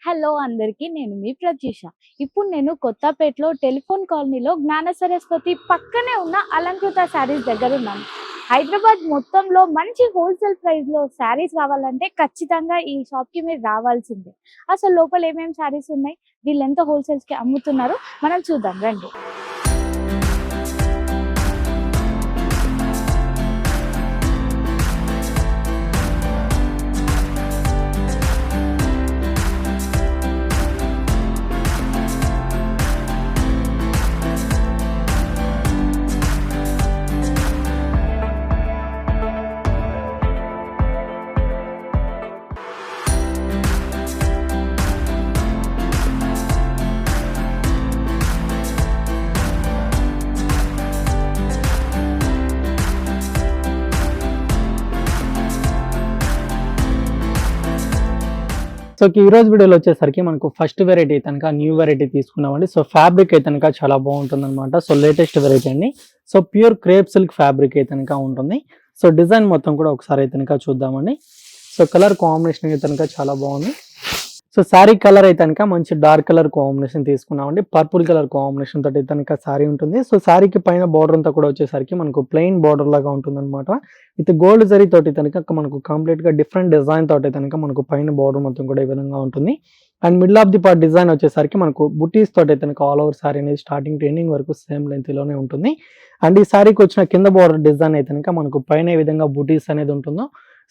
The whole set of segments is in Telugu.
హలో అందరికీ నేను మీ ప్రత్యూష. ఇప్పుడు నేను కొత్తపేటలో టెలిఫోన్ కాలనీలో జ్ఞాన సరస్వతి పక్కనే ఉన్న అలంకృత శారీస్ దగ్గర ఉన్నాను. హైదరాబాద్ మొత్తంలో మంచి హోల్సేల్ ప్రైస్లో శారీస్ కావాలంటే ఖచ్చితంగా ఈ షాప్కి మీరు రావాల్సిందే. అసలు లోపల ఏమేమి శారీస్ ఉన్నాయి, వీళ్ళు ఎంత హోల్సేల్స్కి అమ్ముతున్నారు మనం చూద్దాం రండి. సో ఈ రోజు వీడియోలో వచ్చేసరికి మనకు ఫస్ట్ వెరైటీ అయితే న్యూ వెరైటీ తీసుకున్నామండి. సో ఫ్యాబ్రిక్ అయితే చాలా బాగుంటుంది అనమాట. సో లేటెస్ట్ వెరైటీ అండి. So pure crepe silk fabric అయితే ఉంటుంది. సో డిజైన్ మొత్తం కూడా ఒకసారి అయితే చూద్దామండి. సో కలర్ కాంబినేషన్ అయితే చాలా బాగుంది. సో శారీ కలర్ అయితే మంచి డార్క్ కలర్ కాంబినేషన్ తీసుకున్నామండి. పర్పుల్ కలర్ కాంబినేషన్ తోటి అయితే శారీ ఉంటుంది. సో శారీకి పైన బార్డర్ అంతా కూడా వచ్చేసరికి మనకు ప్లెయిన్ బార్డర్ లాగా ఉంటుంది అనమాట. విత్ గోల్డ్ జరీ తోటి మనకు కంప్లీట్ గా డిఫరెంట్ డిజైన్ తోటి మనకు పైన బార్డర్ మొత్తం కూడా ఈ విధంగా ఉంటుంది. And middle of the part design వచ్చేసరికి మనకు బుటీస్ తోటి అయితే ఆల్ ఓవర్ శారీ అనేది స్టార్టింగ్ టు ఎండింగ్ వరకు సేమ్ లెంత్ లోనే ఉంటుంది. అండ్ ఈ శారీకి వచ్చిన కింద బార్డర్ డిజైన్ అయితే మనకు పైన ఏ విధంగా బుటీస్ అనేది ఉంటుందో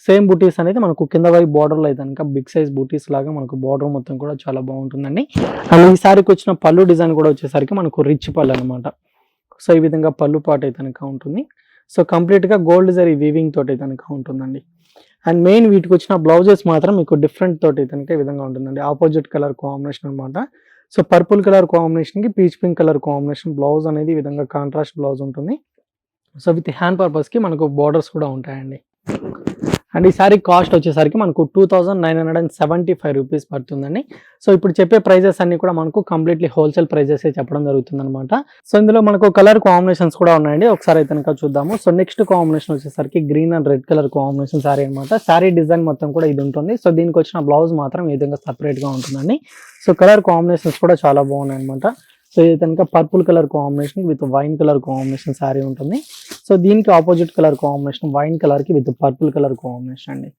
సేమ్ బూటీస్ అనేది మనకు కింద వైపు బార్డర్లో అయితే బిగ్ సైజ్ బూటీస్ లాగా మనకు బార్డర్ మొత్తం కూడా చాలా బాగుంటుందండి. అండ్ ఈ సారీకి వచ్చిన పళ్ళు డిజైన్ కూడా వచ్చేసరికి మనకు రిచ్ పళ్ళు అనమాట. సో ఈ విధంగా పళ్ళు పాటు అయితే ఉంటుంది. సో కంప్లీట్గా గోల్డ్ జరీ వీవింగ్ తోటి అయితే ఉంటుందండి. అండ్ మెయిన్ వీటికి వచ్చిన బ్లౌజెస్ మాత్రం మీకు డిఫరెంట్ తోటి అయితే ఈ విధంగా ఉంటుందండి. ఆపోజిట్ కలర్ కాంబినేషన్ అనమాట. సో పర్పుల్ కలర్ కాంబినేషన్కి peach pink colour combination blouse అనేది ఈ విధంగా కాంట్రాస్ట్ బ్లౌజ్ ఉంటుంది. సో విత్ హ్యాండ్ పర్పస్కి మనకు బార్డర్స్ కూడా ఉంటాయండి. అండ్ ఈ సారీ కాస్ట్ వచ్చేసరికి మనకు 2975 రూపీస్ పడుతుందండి. సో ఇప్పుడు చెప్పే ప్రైజెస్ అన్ని కూడా మనకు కంప్లీట్లీ హోల్సేల్ ప్రైజెస్ చెప్పడం జరుగుతుంది అనమాట. సో ఇందులో మనకు కలర్ కాంబినేషన్స్ కూడా ఉన్నాయండి. ఒకసారి అయితే చూద్దాము. సో నెక్స్ట్ కాంబినేషన్ వచ్చేసరికి green and red colour combination sorry అనమాట. సారీ డిజైన్ మొత్తం కూడా ఇది ఉంటుంది. సో దీనికి వచ్చిన బ్లౌజ్ మాత్రం ఈ విధంగా సపరేట్ గా ఉంటుందండి. సో కలర్ కాంబినేషన్స్ కూడా చాలా బాగున్నాయి అనమాట. సో ఇది కనుక purple colour combination with wine colour combination sari ఉంటుంది. సో దీనికి opposite colour combination wine colour కి విత్ పర్పుల్ కలర్ కాంబినేషన్ అండి.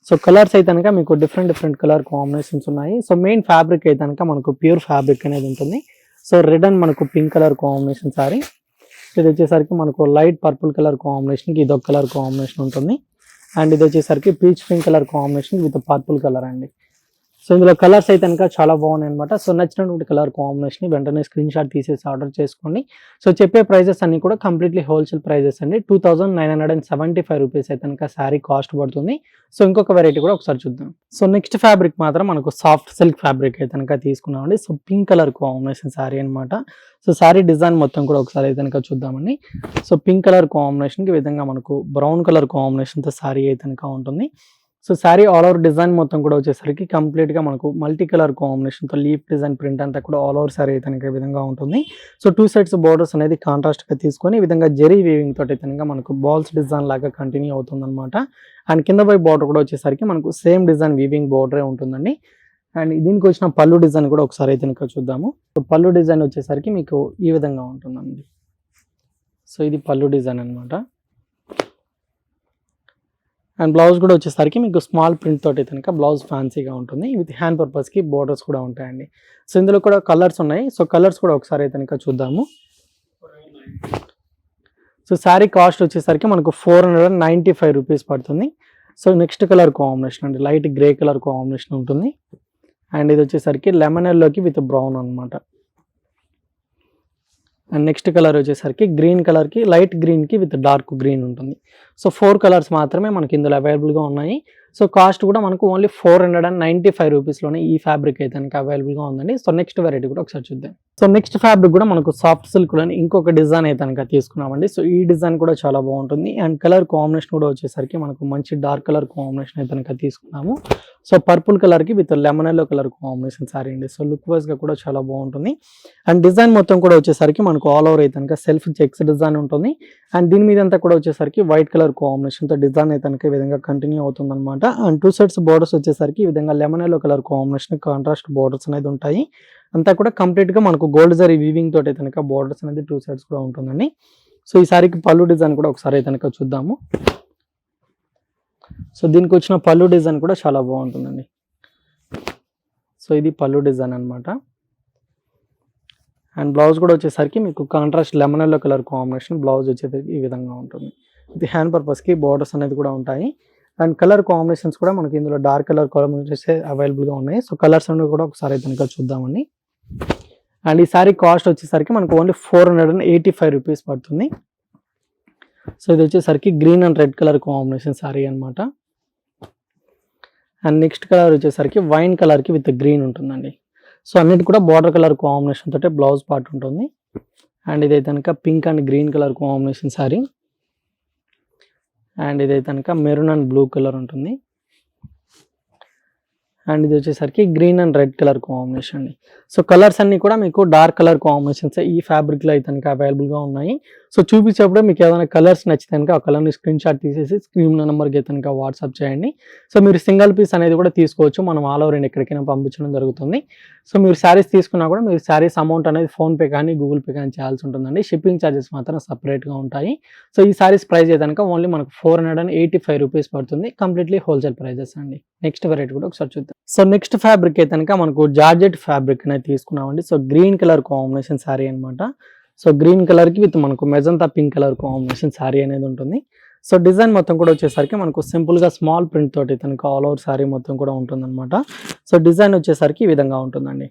సో కలర్స్ అయితే కనుక మీకు డిఫరెంట్ కలర్ కాంబినేషన్స్ ఉన్నాయి. సో మెయిన్ ఫ్యాబ్రిక్ అయితే కనుక మనకు ప్యూర్ ఫ్యాబ్రిక్ అనేది ఉంటుంది. సో రెడ్ అండ్ మనకు పింక్ కలర్ కాంబినేషన్ శారీ. ఇది వచ్చేసరికి మనకు లైట్ పర్పుల్ కలర్ కాంబినేషన్కి ఇదొక కలర్ కాంబినేషన్ ఉంటుంది. అండ్ ఇది వచ్చేసరికి peach pink colour combination with purple colour అండి. సో ఇందులో కలర్స్ అయితే కనుక చాలా బాగున్నాయి అనమాట. సో నచ్చినటువంటి కలర్ కాంబినేషన్ వెంటనే స్క్రీన్ షాట్ తీసేసి ఆర్డర్ చేసుకోండి. సో చెప్పే ప్రైజెస్ అన్ని కూడా కంప్లీట్లీ హోల్సేల్ ప్రైజెస్ అండి. 2975 రూపీస్ అయితే కనుక శారీ కాస్ట్ పడుతుంది. సో ఇంకొక వెరైటీ కూడా ఒకసారి చూద్దాం. సో నెక్స్ట్ ఫ్యాబ్రిక్ మాత్రం మనకు సాఫ్ట్ సిల్క్ ఫ్యాబ్రిక్ అయితే కనుక తీసుకున్నామండి. So pink colour combination sari అనమాట. సో శారీ డిజైన్ మొత్తం కూడా ఒకసారి అయితే కనుక చూద్దామండి. సో పింక్ కలర్ కాంబినేషన్కి విధంగా మనకు బ్రౌన్ కలర్ కాంబినేషన్తో శారీ అయితే కనుక ఉంటుంది. So sari all over design మొత్తం కూడా వచ్చేసరికి కంప్లీట్గా మనకు మల్టీ కలర్ కాంబినేషన్తో లీఫ్ డిజైన్ ప్రింట్ అంతా కూడా ఆల్ ఓవర్ శారీ అయితే ఈ విధంగా ఉంటుంది. సో 2 సైడ్స్ బోర్డర్స్ అనేది కాంట్రాస్ట్గా తీసుకొని ఈ విధంగా జెరీ వీవింగ్ తోటి అయితే మనకు బాల్స్ డిజైన్ లాగా కంటిన్యూ అవుతుంది అనమాట. అండ్ కింద పై బార్డర్ కూడా వచ్చేసరికి మనకు సేమ్ డిజైన్ వీవింగ్ బార్డరే ఉంటుందండి. అండ్ దీనికి వచ్చిన పళ్ళు డిజైన్ కూడా ఒకసారి అయితే ఇంకా చూద్దాము. సో పళ్ళు డిజైన్ వచ్చేసరికి మీకు ఈ విధంగా ఉంటుందండి. సో ఇది పళ్ళు డిజైన్ అనమాట. అండ్ బ్లౌజ్ కూడా వచ్చేసరికి మీకు స్మాల్ ప్రింట్ తోటి కనుక బ్లౌజ్ ఫ్యాన్సీగా ఉంటుంది. విత్ హ్యాండ్ పర్పస్కి బోర్డర్స్ కూడా ఉంటాయండి. సో ఇందులో కూడా కలర్స్ ఉన్నాయి. సో కలర్స్ కూడా ఒకసారి అయితే కనుక చూద్దాము. సో శారీ కాస్ట్ వచ్చేసరికి మనకు 495 రూపీస్ పడుతుంది. సో నెక్స్ట్ కలర్ కాంబినేషన్ అండి లైట్ గ్రే కలర్ కాంబినేషన్ ఉంటుంది. అండ్ ఇది వచ్చేసరికి లెమన్ ఎల్లోకి విత్ బ్రౌన్ అనమాట. అండ్ నెక్స్ట్ కలర్ వచ్చేసరికి గ్రీన్ కలర్కి లైట్ గ్రీన్కి విత్ డార్క్ గ్రీన్ ఉంటుంది. సో 4 కలర్స్ మాత్రమే మనకి ఇందులో అవైలబుల్గా ఉన్నాయి. సో కాస్ట్ కూడా మనకు ఓన్లీ 495 రూపీస్లోనే ఈ ఫ్యాబ్రిక్ అయితే కనుక అవైలబుల్గా ఉందండి. సో నెక్స్ట్ వెరైటీ కూడా ఒకసారి చూద్దాం. సో నెక్స్ట్ ఫ్యాబ్రిక్ కూడా మనకు సాఫ్ట్ సిల్క్లోని ఇంకొక డిజైన్ అయితే కనుక తీసుకున్నామండి. సో ఈ డిజైన్ కూడా చాలా బాగుంటుంది. అండ్ కలర్ కాంబినేషన్ కూడా వచ్చేసరికి మనకు మంచి డార్క్ కలర్ కాంబినేషన్ అయితే కనుక తీసుకున్నాము. సో పర్పుల్ కలర్కి with lemon yellow colour combination sorry అండి. సో లుక్ వైజ్గా కూడా చాలా బాగుంటుంది. అండ్ డిజైన్ మొత్తం కూడా వచ్చేసరికి మనకు ఆల్ ఓవర్ అయితే కనుక సెల్ఫ్ చెక్స్ డిజైన్ ఉంటుంది. అండ్ దీని మీద అంతా కూడా వచ్చేసరికి వైట్ కలర్ కలర్ కాంబినేషన్ తో డిజైన్ అయితే కనుక ఈ విధంగా కంటిన్యూ అవుతుంది అనమాట. అండ్ 2 సైడ్స్ బోర్డర్స్ వచ్చేసరికి ఈ విధంగా lemon yellow colour combination contrast borders అనేది ఉంటాయి. అంతా కూడా కంప్లీట్ గా మనకు గోల్డ్ జరీ వీవింగ్ తోటి అయితే కనుక బోర్డర్స్ అనేది 2 సైడ్స్ కూడా ఉంటుందండి. సో ఈ సారీకి పళ్ళు డిజైన్ కూడా ఒకసారి అయితే కనుక చూద్దాము. సో దీనికి వచ్చిన పళ్ళు డిజైన్ కూడా చాలా బాగుంటుందండి. సో ఇది పళ్ళు డిజైన్ అన్నమాట. అండ్ బ్లౌజ్ కూడా వచ్చేసరికి మీకు contrast lemon yellow colour combination blouse వచ్చేసరికి ఈ విధంగా ఉంటుంది. ఇది హ్యాండ్ పర్పస్ కి బోర్డర్స్ అనేది కూడా ఉంటాయి. అండ్ కలర్ కాంబినేషన్స్ కూడా మనకి ఇందులో డార్క్ కలర్ కాంబినేషన్స్ అవైలబుల్ గా ఉన్నాయి. సో కలర్స్ అనేవి కూడా ఒకసారి అయితే కనుక చూద్దామండి. అండ్ ఈ సారీ కాస్ట్ వచ్చేసరికి మనకు ఓన్లీ 485 రూపీస్ పడుతుంది. సో ఇది వచ్చేసరికి green and red colour combination sorry అన్నమాట. అండ్ నెక్స్ట్ కలర్ వచ్చేసరికి వైన్ కలర్ కి విత్ గ్రీన్ ఉంటుందండి. సో అన్నిటి కూడా బార్డర్ కలర్ కాంబినేషన్ తోటే బ్లౌజ్ పార్ట్ ఉంటుంది. అండ్ ఇదైతే కనుక pink and green colour combination sorry. And ఇదైతే కనుక మెరూన్ అండ్ బ్లూ కలర్ ఉంటుంది. అండ్ ఇది వచ్చేసరికి green and red colour combination అండి. సో కలర్స్ అన్ని కూడా మీకు డార్క్ కలర్ కాంబినేషన్స్ ఈ ఫ్యాబ్రిక్ లో అయితే కనుక అవైలబుల్ గా ఉన్నాయి. సో చూపించేప్పుడు మీకు ఏదైనా కలర్స్ నచ్చితే కనుక ఆ కలర్ ని స్క్రీన్ షాట్ తీసేసి స్క్రీన్ నెంబర్ కి అయితే కనుక వాట్సాప్ చేయండి. సో మీరు సింగిల్ పీస్ అనేది కూడా తీసుకోవచ్చు. మనం ఆల్ ఓవర్ ఎక్కడికైనా పంపించడం జరుగుతుంది. సో మీరు శారీస్ తీసుకున్నా కూడా మీరు శారీస్ అమౌంట్ అనేది ఫోన్ పే కానీ గూగుల్ పే కానీ చేయాల్సి ఉంటుందండి. షిప్పింగ్ ఛార్జెస్ మాత్రం సపరేట్ గా ఉంటాయి. సో ఈ శారీస్ ప్రైస్ అయితే కనుక ఓన్లీ మనకు 485 రూపీస్ పడుతుంది. కంప్లీట్లీ హోల్సేల్ ప్రైజెస్ అండి. నెక్స్ట్ వెరైటీ కూడా ఒకసారి చూద్దాం. సో నెక్స్ట్ ఫ్యాబ్రిక్ అయితే కనుక మనకు జార్జెట్ ఫ్యాబ్రిక్ అనేది తీసుకున్నామండి. So green colour combination sari అనమాట. సో గ్రీన్ కలర్ కి విత్ మనకు magenta pink colour combination sari అనేది ఉంటుంది. సో డిజైన్ మొత్తం కూడా వచ్చేసరికి మనకు సింపుల్ గా స్మాల్ ప్రింట్ తోటి కనుక ఆల్ ఓవర్ శారీ మొత్తం కూడా ఉంటుంది అనమాట. సో డిజైన్ వచ్చేసరికి ఈ విధంగా ఉంటుందండి.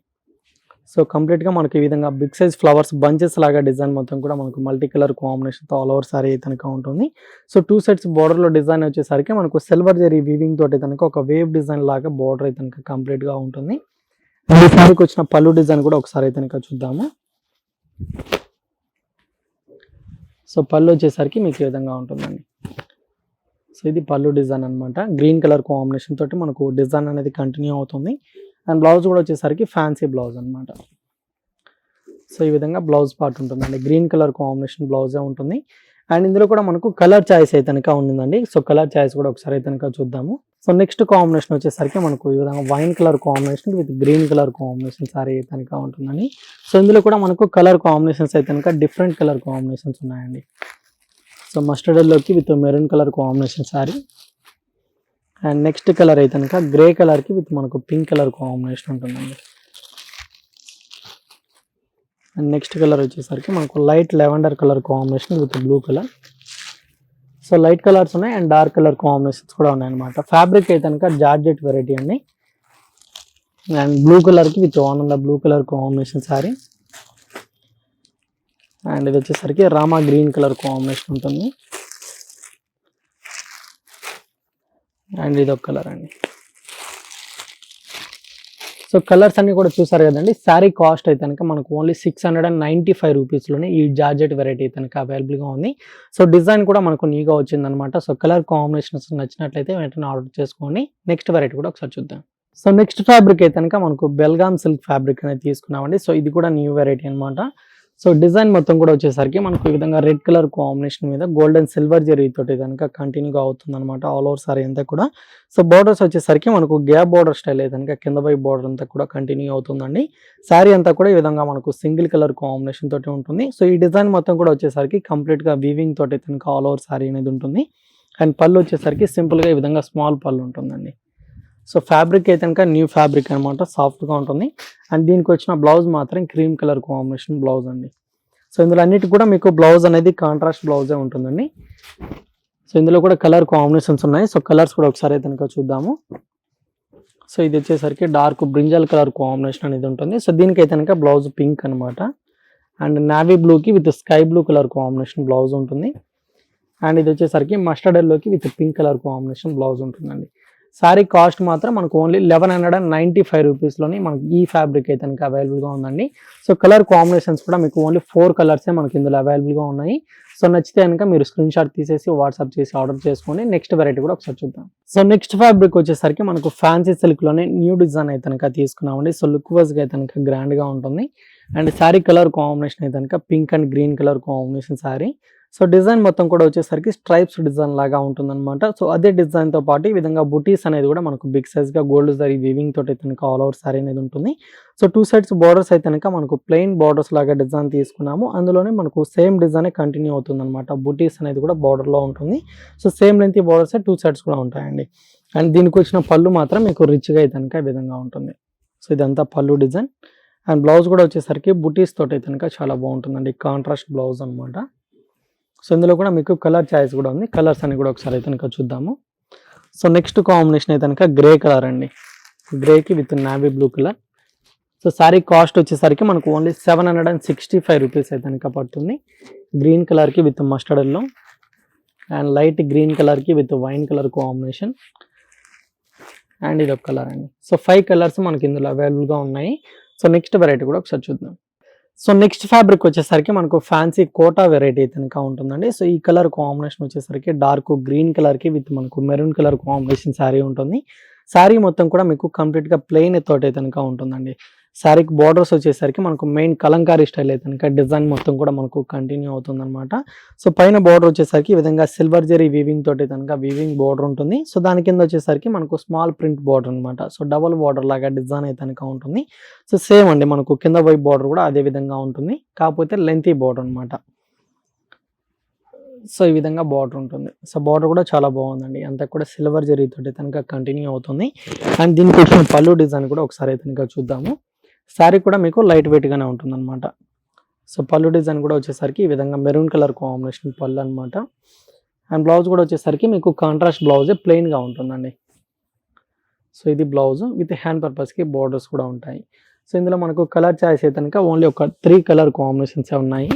సో కంప్లీట్ గా మనకి ఈ విధంగా బిగ్ సైజ్ ఫ్లవర్స్ బంచెస్ లాగా డిజైన్ మొత్తం కూడా మనకు మల్టీ కలర్ కాంబినేషన్ తో ఆల్ ఓవర్ సారీ కనుక ఉంటుంది. సో 2 సైడ్స్ బోర్డర్ లో డిజైన్ వచ్చేసరికి మనకు సిల్వర్ జరీ వీవింగ్ తోటి కనుక ఒక వేవ్ డిజైన్ లాగా బోర్డర్ అయితే కనుక కంప్లీట్ గా ఉంటుంది. ఈ సారీకి వచ్చిన పళ్ళు డిజైన్ కూడా ఒకసారి అయితే కనుక చూద్దాము. సో పళ్ళు వచ్చేసరికి మీకు ఈ విధంగా ఉంటుందండి. సో ఇది పళ్ళు డిజైన్ అనమాట. గ్రీన్ కలర్ కాంబినేషన్ తోటి మనకు డిజైన్ అనేది కంటిన్యూ అవుతుంది. అండ్ బ్లౌజ్ కూడా వచ్చేసరికి ఫ్యాన్సీ బ్లౌజ్ అనమాట. సో ఈ విధంగా బ్లౌజ్ పార్ట్ ఉంటుందండి. గ్రీన్ కలర్ కాంబినేషన్ బ్లౌజే ఉంటుంది. అండ్ ఇందులో కూడా మనకు కలర్ చాయిస్ అయితే కనుక ఉందండి. సో కలర్ చాయిస్ కూడా ఒకసారి అయితే కనుక చూద్దాము. సో నెక్స్ట్ కాంబినేషన్ వచ్చేసరికి మనకు ఈ విధంగా wine colour combination with green colour combination sorry అయితే కనుక ఉంటుందండి. సో ఇందులో కూడా మనకు కలర్ కాంబినేషన్స్ అయితే కనుక డిఫరెంట్ కలర్ కాంబినేషన్స్ ఉన్నాయండి. సో మస్టర్డ్ ఎల్లోకి with maroon colour combination sorry. And next colour అయితే కనుక గ్రే కలర్ కి విత్ మనకు పింక్ కలర్ కాంబినేషన్ ఉంటుందండి. అండ్ నెక్స్ట్ కలర్ వచ్చేసరికి మనకు light lavender colour combination with blue colour. So light colours ఉన్నాయి అండ్ డార్క్ కలర్ కాంబినేషన్స్ కూడా ఉన్నాయి అనమాట. ఫ్యాబ్రిక్ అయితే కనుక జార్జెట్ వెరైటీ అండి. అండ్ బ్లూ కలర్ కి విత్ ఆనంద blue colour combination sorry. And ఇది వచ్చేసరికి రామా గ్రీన్ కలర్ కాంబినేషన్ ఉంటుంది. అండ్ ఇది ఒక కలర్ అండి. సో కలర్స్ అన్ని కూడా చూసారు కదండి. శారీ కాస్ట్ అయితే కనుక మనకు ఓన్లీ 695 రూపీస్లోనే ఈ జార్జెట్ వెరైటీ కనుక అవైలబుల్గా ఉంది. సో డిజైన్ కూడా మనకు నీగా వచ్చింది అనమాట. సో కలర్ కాంబినేషన్స్ నచ్చినట్లయితే వెంటనే ఆర్డర్ చేసుకోండి. నెక్స్ట్ వెరైటీ కూడా ఒకసారి చూద్దాం. సో నెక్స్ట్ ఫ్యాబ్రిక్ అయితే కనుక మనకు బెల్గామ్ సిల్క్ ఫ్యాబ్రిక్ అనేది తీసుకున్నామండి. సో ఇది కూడా న్యూ వెరైటీ అనమాట. సో డిజైన్ మొత్తం కూడా వచ్చేసరికి మనకు ఈ విధంగా రెడ్ కలర్ కాంబినేషన్ మీద గోల్డెన్ సిల్వర్ జరీ తోటి కనుక కంటిన్యూగా అవుతుంది అనమాట ఆల్ ఓవర్ సారీ అంతా కూడా. సో బోర్డర్స్ వచ్చేసరికి మనకు గ్యాప్ బోర్డర్ స్టైల్ అయితే కనుక కింద వైపు బోర్డర్ అంతా కూడా కంటిన్యూ అవుతుందండి. సారీ అంతా కూడా ఈ విధంగా మనకు సింగిల్ కలర్ కాంబినేషన్ తోటి ఉంటుంది. సో ఈ డిజైన్ మొత్తం కూడా వచ్చేసరికి కంప్లీట్ గా వీవింగ్ తోటి కనుక ఆల్ ఓవర్ సారీ అనేది ఉంటుంది. అండ్ పళ్ళు వచ్చేసరికి సింపుల్ గా ఈ విధంగా స్మాల్ పళ్ళు ఉంటుందండి. సో ఫ్యాబ్రిక్ అయితే కనుక న్యూ ఫ్యాబ్రిక్ అనమాట, సాఫ్ట్గా ఉంటుంది. అండ్ దీనికి వచ్చిన బ్లౌజ్ మాత్రం క్రీమ్ కలర్ కాంబినేషన్ బ్లౌజ్ అండి. సో ఇందులో అన్నిటి కూడా మీకు బ్లౌజ్ అనేది కాంట్రాస్ట్ బ్లౌజే ఉంటుందండి. సో ఇందులో కూడా కలర్ కాంబినేషన్స్ ఉన్నాయి. సో కలర్స్ కూడా ఒకసారి అయితే కనుక చూద్దాము. సో ఇది వచ్చేసరికి డార్క్ బ్రింజల్ కలర్ కాంబినేషన్ అనేది ఉంటుంది. సో దీనికైతే కనుక బ్లౌజ్ పింక్ అనమాట. అండ్ నావీ బ్లూకి with sky blue colour combination blouse ఉంటుంది. అండ్ ఇది వచ్చేసరికి మస్టర్డ్ ఎల్లోకి with pink colour combination blouse ఉంటుందండి. సారీ కాస్ట్ మాత్రం మనకు ఓన్లీ 1195 రూపీస్లోని మనకి ఈ ఫ్యాబ్రిక్ అయితే కనుక అవైలబుల్గా ఉందండి. సో కలర్ కాంబినేషన్స్ కూడా మీకు ఓన్లీ 4 కలర్సే మనకి ఇందులో అవైలబుల్గా ఉన్నాయి. సో నచ్చితే కనుక మీరు స్క్రీన్ షాట్ తీసేసి వాట్సాప్ చేసి ఆర్డర్ చేసుకోండి. నెక్స్ట్ వెరైటీ కూడా ఒకసారి చూద్దాం. సో నెక్స్ట్ ఫ్యాబ్రిక్ వచ్చేసరికి మనకు ఫ్యాన్సీ సిల్క్లోనే న్యూ డిజైన్ అయితే కనుక తీసుకున్నామండి. సో లుక్ వైజ్గా అయితే కనుక గ్రాండ్గా ఉంటుంది. అండ్ శారీ కలర్ కాంబినేషన్ అయితే కనుక pink and green colour combination sari. So design మొత్తం కూడా వచ్చేసరికి స్ట్రైప్స్ డిజైన్ లాగా ఉంటుందన్నమాట. సో అదే డిజైన్తో పాటు ఈ విధంగా బుటీస్ అనేది కూడా మనకు బిగ్ సైజ్గా గోల్డ్ జరీ వీవింగ్ తోటి అయితే కనుక ఆల్ ఓవర్ సారీ అనేది ఉంటుంది. సో 2 సైడ్స్ బార్డర్స్ అయితే కనుక మనకు ప్లెయిన్ బార్డర్స్ లాగా డిజైన్ తీసుకున్నాము. అందులోనే మనకు సేమ్ డిజైన్ కంటిన్యూ అవుతుందన్నమాట. బుటీస్ అనేది కూడా బార్డర్లో ఉంటుంది. So same length borders 2 sides కూడా ఉంటాయండి. అండ్ దీనికి వచ్చిన పళ్ళు మాత్రం మీకు రిచ్గా అయితే కనుక ఈ విధంగా ఉంటుంది. సో ఇదంతా పళ్ళు డిజైన్. అండ్ బ్లౌజ్ కూడా వచ్చేసరికి బుటీస్ తోటి అయితే కనుక చాలా బాగుంటుందండి. కాంట్రాస్ట్ బ్లౌజ్ అనమాట. సో ఇందులో కూడా మీకు కలర్ చాయిస్ కూడా ఉంది. కలర్స్ అని కూడా ఒకసారి అయితే కనుక చూద్దాము. సో నెక్స్ట్ కాంబినేషన్ అయితే కనుక గ్రే కలర్ అండి. గ్రేకి with navy blue colour. So sari cost వచ్చేసరికి మనకు ఓన్లీ 765 రూపీస్ అయితే కనుక పడుతుంది. గ్రీన్ కలర్కి with mustard yellow and light green కలర్కి with wine colour combination. And ఇది ఒక కలర్ అండి. సో 5 కలర్స్ మనకి ఇందులో అవైలబుల్గా ఉన్నాయి. సో నెక్స్ట్ వెరైటీ కూడా ఒకసారి చూద్దాం. సో నెక్స్ట్ ఫ్యాబ్రిక్ వచ్చేసరికి మనకు ఫ్యాన్సీ కోటా వెరైటీ అయితే కనుక ఉంటుందండి. సో ఈ కలర్ కాంబినేషన్ వచ్చేసరికి డార్క్ గ్రీన్ కలర్కి విత్ మనకు మెరూన్ కలర్ కాంబినేషన్ శారీ ఉంటుంది. శారీ మొత్తం కూడా మీకు కంప్లీట్గా ప్లెయిన్ తోటి అయితే కనుక ఉంటుందండి. శారీకి బార్డర్స్ వచ్చేసరికి మనకు మెయిన్ కలంకారీ స్టైల్ అయితే కనుక డిజైన్ మొత్తం కూడా మనకు కంటిన్యూ అవుతుందన్నమాట. సో పైన బార్డర్ వచ్చేసరికి ఈ విధంగా సిల్వర్ జరీ వీవింగ్ తోటి కనుక వీవింగ్ బార్డర్ ఉంటుంది. సో దాని కింద వచ్చేసరికి మనకు స్మాల్ ప్రింట్ బార్డర్ అనమాట. సో డబల్ బార్డర్ లాగా డిజైన్ అయితే కనుక ఉంటుంది. సో సేమ్ అండి మనకు కింద వైపు బార్డర్ కూడా అదే విధంగా ఉంటుంది. కాకపోతే లెంతీ బార్డర్ అనమాట. సో ఈ విధంగా బార్డర్ ఉంటుంది. సో బార్డర్ కూడా చాలా బాగుందండి. అంతా కూడా సిల్వర్ జరీ తోటి కనుక కంటిన్యూ అవుతుంది. అండ్ దీనికి వచ్చిన పళ్ళు డిజైన్ కూడా ఒకసారి అయితే కనుక చూద్దాము. శారీ కూడా మీకు లైట్ వెయిట్గానే ఉంటుంది అనమాట. సో పళ్ళు డిజైన్ కూడా వచ్చేసరికి ఈ విధంగా మెరూన్ కలర్ కాంబినేషన్ పళ్ళు అనమాట. అండ్ బ్లౌజ్ కూడా వచ్చేసరికి మీకు కాంట్రాస్ట్ బ్లౌజే ప్లెయిన్గా ఉంటుందండి. సో ఇది బ్లౌజ్ విత్ హ్యాండ్ పర్పస్కి బార్డర్స్ కూడా ఉంటాయి. సో ఇందులో మనకు కలర్ చాయిస్ అయితే కనుక ఓన్లీ ఒక 3 కలర్ కాంబినేషన్స్ ఉన్నాయి.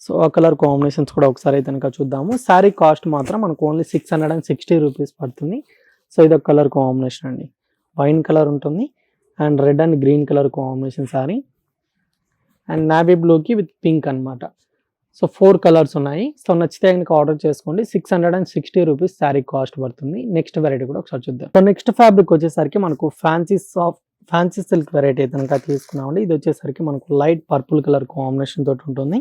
సో ఆ కలర్ కాంబినేషన్స్ కూడా ఒకసారి అయితే కనుక చూద్దాము. శారీ కాస్ట్ మాత్రం మనకు ఓన్లీ 660 రూపీస్ పడుతుంది. సో ఇది ఒక కలర్ కాంబినేషన్ అండి. వైన్ కలర్ ఉంటుంది and red and green colour combination sari and navy బ్లూకి విత్ పింక్ అనమాట. సో 4 కలర్స్ ఉన్నాయి. సో నచ్చితే కనుక ఆర్డర్ చేసుకోండి. 660 రూపీస్ శారీ కాస్ట్ పడుతుంది. నెక్స్ట్ వెరైటీ కూడా ఒకసారి చూద్దాం. సో నెక్స్ట్ ఫ్యాబ్రిక్ వచ్చేసరికి మనకు ఫ్యాన్సీ సిల్క్ వెరైటీ అయితే కనుక తీసుకున్నామండి. ఇది వచ్చేసరికి మనకు లైట్ పర్పుల్ కలర్ కాంబినేషన్ తోటి ఉంటుంది.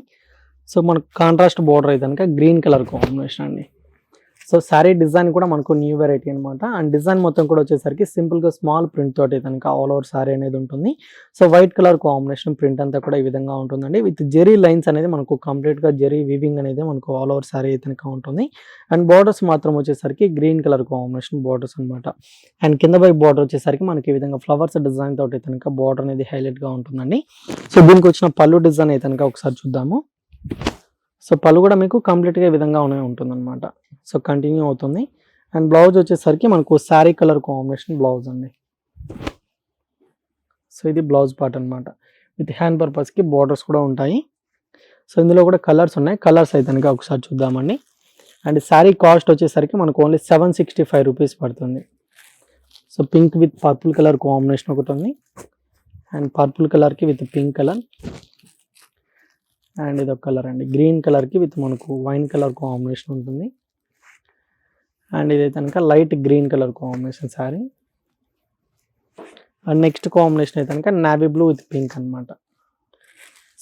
సో మనకు కాంట్రాస్ట్ బార్డర్ అయితే కనుక గ్రీన్ కలర్ కాంబినేషన్ అండి. సో శారీ డిజైన్ కూడా మనకు న్యూ వెరైటీ అనమాట. అండ్ డిజైన్ మొత్తం కూడా వచ్చేసరికి సింపుల్గా స్మాల్ ప్రింట్ తోటి కనుక ఆల్ ఓవర్ శారీ అనేది ఉంటుంది. So white colour combination print అంతా కూడా ఈ విధంగా ఉంటుందండి. విత్ జెరీ లైన్స్ అనేది మనకు కంప్లీట్గా జెరీ వీవింగ్ అనేది మనకు ఆల్ ఓవర్ శారీ అయితే కనుక ఉంటుంది. అండ్ బార్డర్స్ మాత్రం వచ్చేసరికి గ్రీన్ కలర్ కాంబినేషన్ బార్డర్స్ అనమాట. అండ్ కింద వైపు బార్డర్ వచ్చేసరికి మనకి ఈ విధంగా ఫ్లవర్స్ డిజైన్ తోటి కనుక బార్డర్ అనేది హైలైట్గా ఉంటుందండి. సో దీనికి వచ్చిన పళ్ళు డిజైన్ అయితే కనుక ఒకసారి చూద్దాము. సో పళ్ళు కూడా మీకు కంప్లీట్గా ఈ విధంగా ఉంటుంది అనమాట. సో కంటిన్యూ అవుతుంది. అండ్ బ్లౌజ్ వచ్చేసరికి మనకు శారీ కలర్ కాంబినేషన్ బ్లౌజ్ అండి. సో ఇది బ్లౌజ్ పార్ట్ అనమాట. విత్ హ్యాండ్ పర్పస్కి బార్డర్స్ కూడా ఉంటాయి. సో ఇందులో కూడా కలర్స్ ఉన్నాయి. కలర్స్ అయితే కనుక ఒకసారి చూద్దామండి. అండ్ శారీ కాస్ట్ వచ్చేసరికి మనకు ఓన్లీ 765 రూపీస్ పడుతుంది. So pink with purple colour combination ఒకటి ఉంది. అండ్ పర్పుల్ కలర్కి విత్ పింక్ కలర్ అండ్ ఇది ఒక కలర్ అండి. గ్రీన్ కలర్కి విత్ మనకు వైన్ కలర్ కాంబినేషన్ ఉంటుంది. అండ్ ఇదైతే కనుక light green colour combination sari. And next combination అయితే కనుక నావీ బ్లూ విత్ పింక్ అనమాట.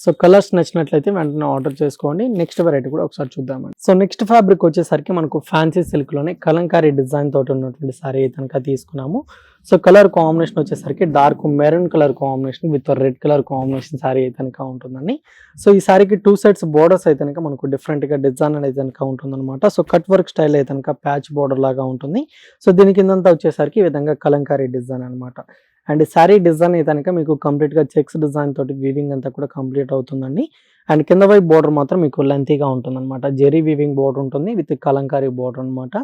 సో కలర్స్ నచ్చినట్లయితే వెంటనే ఆర్డర్ చేసుకోండి. నెక్స్ట్ వెరైటీ కూడా ఒకసారి చూద్దామండి. సో నెక్స్ట్ ఫ్యాబ్రిక్ వచ్చేసరికి మనకు ఫ్యాన్సీ సిల్క్లోనే కలంకారీ డిజైన్ తోటి ఉన్నటువంటి శారీ అయితే కనుక తీసుకున్నాము. సో కలర్ కాంబినేషన్ వచ్చేసరికి dark maroon colour combination with red colour combination sari అయితే కనుక ఉంటుందండి. సో ఈ శారీకి 2 సైడ్స్ బోర్డర్స్ అయితే కనుక మనకు డిఫరెంట్గా డిజైన్ అనేది కనుక ఉంటుందన్నమాట. సో కట్ వర్క్ స్టైల్ అయితే కనుక ప్యాచ్ బోర్డర్ లాగా ఉంటుంది. సో దీని కిందంతా వచ్చేసరికి ఈ విధంగా కలంకారీ డిజైన్ అనమాట. అండ్ శారీ డిజైన్ అయితే కనుక మీకు కంప్లీట్గా చెక్స్ డిజైన్ తోటి వీవింగ్ అంతా కూడా కంప్లీట్ అవుతుందండి. అండ్ కింద వైపు బోర్డర్ మాత్రం మీకు లెంతీగా ఉంటుంది అనమాట. జెరీ వీవింగ్ బోర్డర్ ఉంటుంది విత్ కలంకారీ బోర్డర్ అనమాట.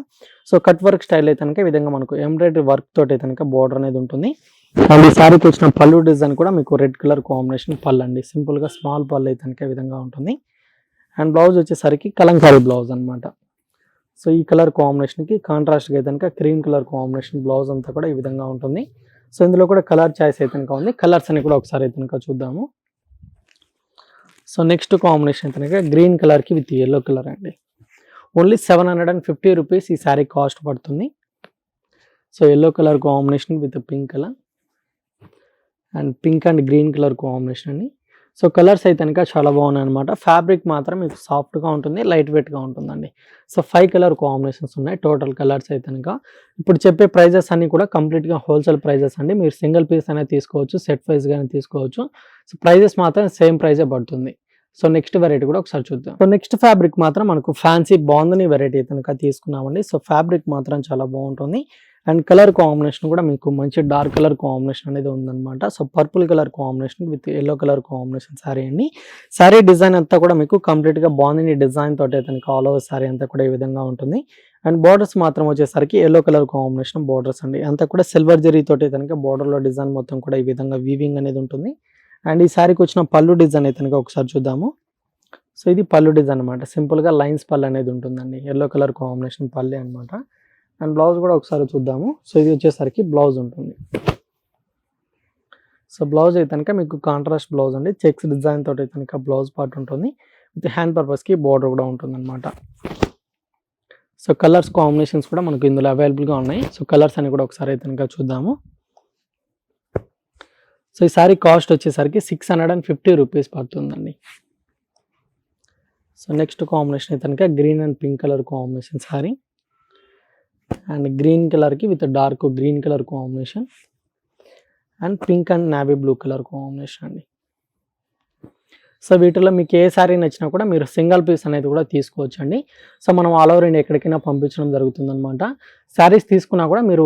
సో కట్ వర్క్ స్టైల్ అయితే కనుక ఈ విధంగా మనకు ఎంబ్రాయిడరీ వర్క్ తోటి అయితే కనుక బోర్డర్ అనేది ఉంటుంది. అండ్ ఈ శారీకి వచ్చిన పళ్ళు డిజైన్ కూడా మీకు రెడ్ కలర్ కాంబినేషన్ పళ్ళు అండి. సింపుల్గా స్మాల్ పళ్ళు అయితే కనుక ఈ విధంగా ఉంటుంది. అండ్ బ్లౌజ్ వచ్చేసరికి కలంకారీ బ్లౌజ్ అనమాట. సో ఈ కలర్ కాంబినేషన్కి కాంట్రాస్ట్గా అయితే కనుక క్రీమ్ కలర్ కాంబినేషన్ బ్లౌజ్ అంతా కూడా ఈ విధంగా ఉంటుంది. సో ఇందులో కూడా కలర్ చాయిస్ అయితే కనుక ఉంది. కలర్స్ అని కూడా ఒకసారి అయితే కనుక చూద్దాము. సో నెక్స్ట్ కాంబినేషన్ అయితే కనుక గ్రీన్ కలర్కి విత్ ఎల్లో కలర్ అండి. ఓన్లీ 750 రూపీస్ ఈ శారీ కాస్ట్ పడుతుంది. So yellow colour combination with pink colour and pink and green colour combination అండి. సో కలర్స్ అయితే కనుక చాలా బాగున్నాయి అనమాట. ఫ్యాబ్రిక్ మాత్రం మీకు సాఫ్ట్గా ఉంటుంది, లైట్ వెయిట్గా ఉంటుందండి. సో 5 కలర్ కాంబినేషన్స్ ఉన్నాయి టోటల్ కలర్స్ అయితే కనుక. ఇప్పుడు చెప్పే ప్రైజెస్ అన్ని కూడా కంప్లీట్గా హోల్సేల్ ప్రైజెస్ అండి. మీరు సింగిల్ పీస్ అనేది తీసుకోవచ్చు, సెట్ వైజ్గానే తీసుకోవచ్చు. సో ప్రైజెస్ మాత్రం సేమ్ ప్రైజే పడుతుంది. సో నెక్స్ట్ వెరైటీ కూడా ఒకసారి చూద్దాం. సో నెక్స్ట్ ఫ్యాబ్రిక్ మాత్రం మనకు ఫ్యాన్సీ బాందని వెరైటీ కనుక తీసుకున్నామండి. సో ఫ్యాబ్రిక్ మాత్రం చాలా బాగుంటుంది అండ్ కలర్ కాంబినేషన్ కూడా మీకు మంచి డార్క్ కలర్ కాంబినేషన్ అనేది ఉందన్నమాట. So purple colour combination with yellow colour combination sari అండి. శారీ డిజైన్ అంతా కూడా మీకు కంప్లీట్గా బాందని డిజైన్ తోటి అయితే ఆల్ ఓవర్ శారీ అంతా కూడా ఈ విధంగా ఉంటుంది. అండ్ బార్డర్స్ మాత్రం వచ్చేసరికి ఎల్లో కలర్ కాంబినేషన్ బార్డర్స్ అండి. అంతా కూడా సిల్వర్ జరీ తోటి కనుక బార్డర్లో డిజైన్ మొత్తం కూడా ఈ విధంగా వీవింగ్ అనేది ఉంటుంది. అండ్ ఈ శారీకి వచ్చిన పళ్ళు డిజైన్ అయితే కనుక ఒకసారి చూద్దాము. సో ఇది పళ్ళు డిజైన్ అనమాట. సింపుల్గా లైన్స్ పళ్ళు అనేది ఉంటుందండి. ఎల్లో కలర్ కాంబినేషన్ పళ్ళు అనమాట. అండ్ బ్లౌజ్ కూడా ఒకసారి చూద్దాము. సో ఇది వచ్చేసరికి బ్లౌజ్ ఉంటుంది. సో బ్లౌజ్ అయితే కనుక మీకు కాంట్రాస్ట్ బ్లౌజ్ అండి. చెక్స్ డిజైన్ తోటి అయితే కనుక బ్లౌజ్ పార్ట్ ఉంటుంది. విత్ హ్యాండ్ పర్పస్కి బార్డర్ కూడా ఉంటుంది అనమాట. సో కలర్స్ కాంబినేషన్స్ కూడా మనకు ఇందులో అవైలబుల్గా ఉన్నాయి. సో కలర్స్ అని కూడా ఒకసారి అయితే కనుక చూద్దాము. సో ఈ సారీ కాస్ట్ వచ్చేసరికి 650 రూపీస్ పడుతుందండి. సో నెక్స్ట్ కాంబినేషన్ అయితే కనుక green and pink colour combination sorry and green కలర్కి with dark green colour combination and pink and navy blue colour combination అండి. సో వీటిలో మీకు ఏ శారీ నచ్చినా కూడా మీరు సింగిల్ పీస్ అనేది కూడా తీసుకోవచ్చు అండి. సో మనం ఆల్ ఓవర్ ఇండియా ఎక్కడికైనా పంపించడం జరుగుతుంది అనమాట. శారీస్ తీసుకున్నా కూడా మీరు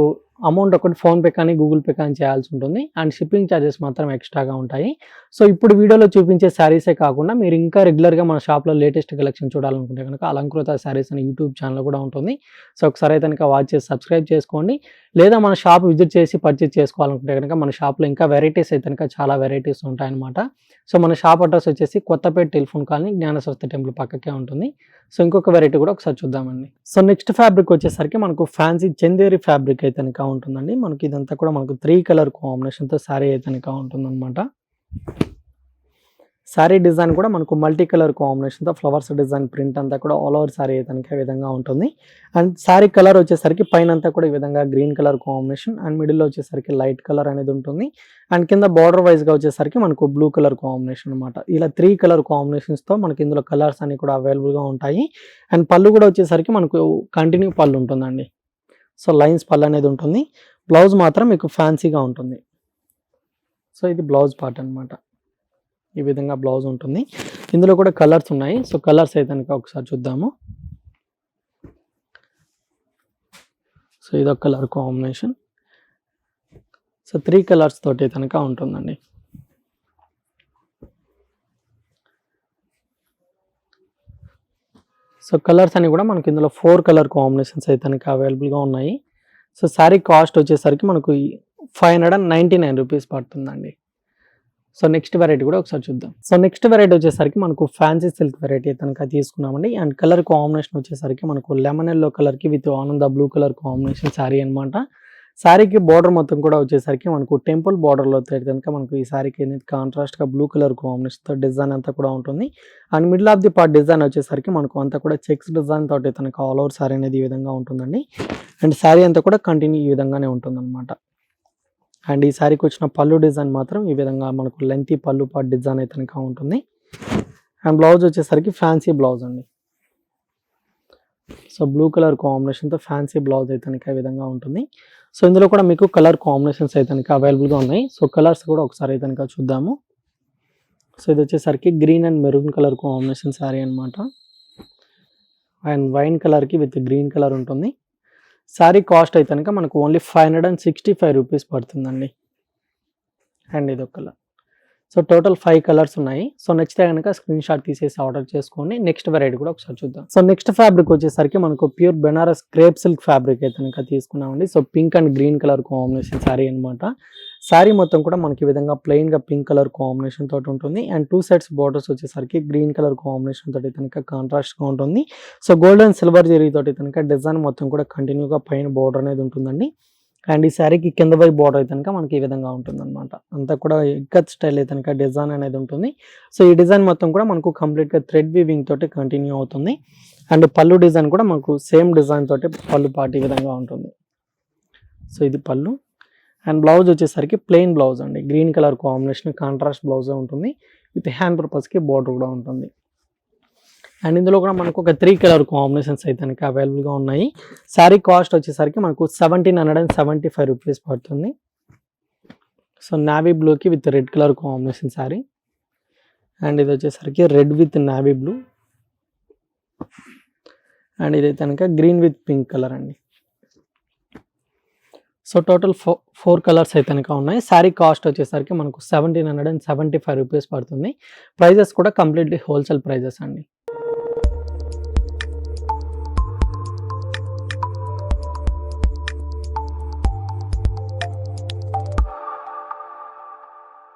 అమౌంట్ ఒకటి ఫోన్పే కానీ గూగుల్ పే కానీ చేయాల్సి ఉంటుంది అండ్ షిప్పింగ్ ఛార్జెస్ మాత్రం ఎక్స్ట్రాగా ఉంటాయి. సో ఇప్పుడు వీడియోలో చూపించే శారీసే కాకుండా మీరు ఇంకా రెగ్యులర్గా మన షాప్లో లేటెస్ట్ కలెక్షన్ చూడాలనుకుంటే కనుక అలంకృత శారీస్ అని యూట్యూబ్ ఛానల్ కూడా ఉంటుంది. సో ఒకసారి అయితే కనుక వాచ్ చేసి సబ్స్క్రైబ్ చేసుకోండి. లేదా మన షాప్ విజిట్ చేసి పర్చేజ్ చేసుకోవాలనుకుంటే కనుక మన షాప్లో ఇంకా వెరైటీస్ అయితే కనుక చాలా వెరైటీస్ ఉంటాయన్నమాట. సో మన షాప్ అడ్రస్ వచ్చేసి Kothapeta telephone colony Gnana Saraswati temple పక్కకే ఉంటుంది. సో ఇంకొక వెరైటీ కూడా ఒకసారి చూద్దామండి. సో నెక్స్ట్ ఫ్యాబ్రిక్ వచ్చేసరికి మనకు ఫ్యాన్సీ చందేరి ఫ్యాబ్రిక్ అయితే కనుక ఉంటుందండి. మనకి ఇదంతా కూడా మనకు 3 కలర్ కాంబినేషన్తో శారీ అయితే కనుక ఉంటుందన్నమాట. శారీ డిజైన్ కూడా మనకు మల్టీ కలర్ కాంబినేషన్తో ఫ్లవర్స్ డిజైన్ ప్రింట్ అంతా కూడా ఆల్ ఓవర్ శారీ అయితే కనుక ఈ విధంగా ఉంటుంది. అండ్ శారీ కలర్ వచ్చేసరికి పైన అంతా కూడా ఈ విధంగా గ్రీన్ కలర్ కాంబినేషన్ అండ్ మిడిల్లో వచ్చేసరికి లైట్ కలర్ అనేది ఉంటుంది. అండ్ కింద బార్డర్ వైజ్గా వచ్చేసరికి మనకు బ్లూ కలర్ కాంబినేషన్ అనమాట. ఇలా 3 కలర్ కాంబినేషన్స్తో మనకి ఇందులో కలర్స్ అన్ని కూడా అవైలబుల్గా ఉంటాయి. అండ్ పళ్ళు కూడా వచ్చేసరికి మనకు కంటిన్యూ పళ్ళు ఉంటుందండి. సో లైన్స్ పళ్ళు అనేది ఉంటుంది. బ్లౌజ్ మాత్రం మీకు ఫ్యాన్సీగా ఉంటుంది. సో ఇది బ్లౌజ్ పార్ట్ అనమాట. ఈ విధంగా బ్లౌజ్ ఉంటుంది. ఇందులో కూడా కలర్స్ ఉన్నాయి. సో కలర్స్ అయితే కనుక ఒకసారి చూద్దాము. సో ఇదొక కలర్ కాంబినేషన్. సో 3 కలర్స్ తోటి కనుక ఉంటుందండి. సో కలర్స్ అని కూడా మనకి ఇందులో 4 కలర్ కాంబినేషన్స్ అయితే కనుక అవైలబుల్గా ఉన్నాయి. సో శారీ కాస్ట్ వచ్చేసరికి మనకు 599 రూపీస్ పడుతుందండి. సో నెక్స్ట్ వెరైటీ కూడా ఒకసారి చూద్దాం. సో నెక్స్ట్ వెరైటీ వచ్చేసరికి మనకు ఫ్యాన్సీ సిల్క్ వెరైటీ కనుక తీసుకున్నామండి. అండ్ కలర్ కాంబినేషన్ వచ్చేసరికి మనకు లెమన్ ఎల్లో కలర్కి విత్ ఆనంద బ్లూ కలర్ కాంబినేషన్ శారీ అనమాట. శారీకి బార్డర్ మొత్తం కూడా వచ్చేసరికి మనకు టెంపుల్ బార్డర్లో కనుక మనకు ఈ శారీకి అనేది కాంట్రాస్ట్గా బ్లూ కలర్ కాంబినేషన్తో డిజైన్ అంతా కూడా ఉంటుంది. And middle of the part design వచ్చేసరికి మనకు అంతా కూడా చెక్స్ డిజైన్ తోటి కనుక ఆల్ ఓవర్ శారీ అనేది ఈ విధంగా ఉంటుందండి. అండ్ శారీ అంతా కూడా కంటిన్యూ ఈ విధంగానే ఉంటుందన్నమాట. అండ్ ఈ శారీకి వచ్చిన పళ్ళు డిజైన్ మాత్రం ఈ విధంగా మనకు లెంతీ పళ్ళు పార్ట్ డిజైన్ అయితే కనుక ఉంటుంది. అండ్ బ్లౌజ్ వచ్చేసరికి ఫ్యాన్సీ బ్లౌజ్ అండి. సో బ్లూ కలర్ కాంబినేషన్తో ఫ్యాన్సీ బ్లౌజ్ అయితే కనుక ఈ విధంగా ఉంటుంది. సో ఇందులో కూడా మీకు కలర్ కాంబినేషన్స్ అయితే కనుక అవైలబుల్గా ఉన్నాయి. సో కలర్స్ కూడా ఒకసారి అయితే కనుక చూద్దాము. సో ఇది వచ్చేసరికి green and maroon colour combination sari అనమాట. అండ్ వైన్ కలర్కి విత్ గ్రీన్ కలర్ ఉంటుంది. శారీ కాస్ట్ అయితే కనుక మనకు ఓన్లీ 565 రూపీస్ పడుతుందండి. అండ్ ఇది ఒక కలర్. సో టోటల్ 5 కలర్స్ ఉన్నాయి. సో నచ్చితే కనుక స్క్రీన్ షాట్ తీసేసి ఆర్డర్ చేసుకోండి. నెక్స్ట్ వెరైటీ కూడా ఒకసారి చూద్దాం. సో నెక్స్ట్ ఫ్యాబ్రిక్ వచ్చేసరికి మనకు pure Banaras crepe silk fabric అయితే కనుక తీసుకున్నామండి. So pink and green colour combination sari అనమాట. శారీ మొత్తం కూడా మనకి ఈ విధంగా ప్లెయిన్గా పింక్ కలర్ కాంబినేషన్ తోటి ఉంటుంది. అండ్ 2 సైడ్స్ బార్డర్స్ వచ్చేసరికి గ్రీన్ కలర్ కాంబినేషన్ తోటి కనుక కాంట్రాస్ట్గా ఉంటుంది. So gold and silver zari తోటి కనుక డిజైన్ మొత్తం కూడా కంటిన్యూగా పైన బార్డర్ అనేది ఉంటుందండి. అండ్ ఈ శారీకి కింద వైపు బార్డర్ అయితే కనుక మనకి ఈ విధంగా ఉంటుంది అనమాట. అంతా కూడా ఇక్కత్ స్టైల్ అయితే కనుక డిజైన్ అనేది ఉంటుంది. సో ఈ డిజైన్ మొత్తం కూడా మనకు కంప్లీట్గా థ్రెడ్ వీవింగ్ తోటి కంటిన్యూ అవుతుంది. అండ్ పళ్ళు డిజైన్ కూడా మనకు సేమ్ డిజైన్ తోటి పళ్ళు పార్ట్ ఈ విధంగా ఉంటుంది. సో ఇది పళ్ళు. అండ్ బ్లౌజ్ వచ్చేసరికి ప్లెయిన్ బ్లౌజ్ అండి. గ్రీన్ కలర్ కాంబినేషన్ కాంట్రాస్ట్ బ్లౌజే ఉంటుంది. విత్ హ్యాండ్ పర్పస్కి బార్డర్ కూడా ఉంటుంది. అండ్ ఇందులో కూడా మనకు ఒక 3 కలర్ కాంబినేషన్స్ అయితే కనుక అవైలబుల్గా ఉన్నాయి. శారీ కాస్ట్ వచ్చేసరికి మనకు 1775 రూపీస్ పడుతుంది. సో నావీ బ్లూకి with red colour combination sari. And ఇది వచ్చేసరికి red with navy blue. And ఇదైతే కనుక గ్రీన్ విత్ పింక్ కలర్ అండి. సో టోటల్ 4 కలర్స్ అయితే కనుక ఉన్నాయి. శారీ కాస్ట్ వచ్చేసరికి మనకు 1775 రూపీస్ పడుతుంది. ప్రైజెస్ కూడా కంప్లీట్లీ హోల్సేల్ ప్రైజెస్ అండి.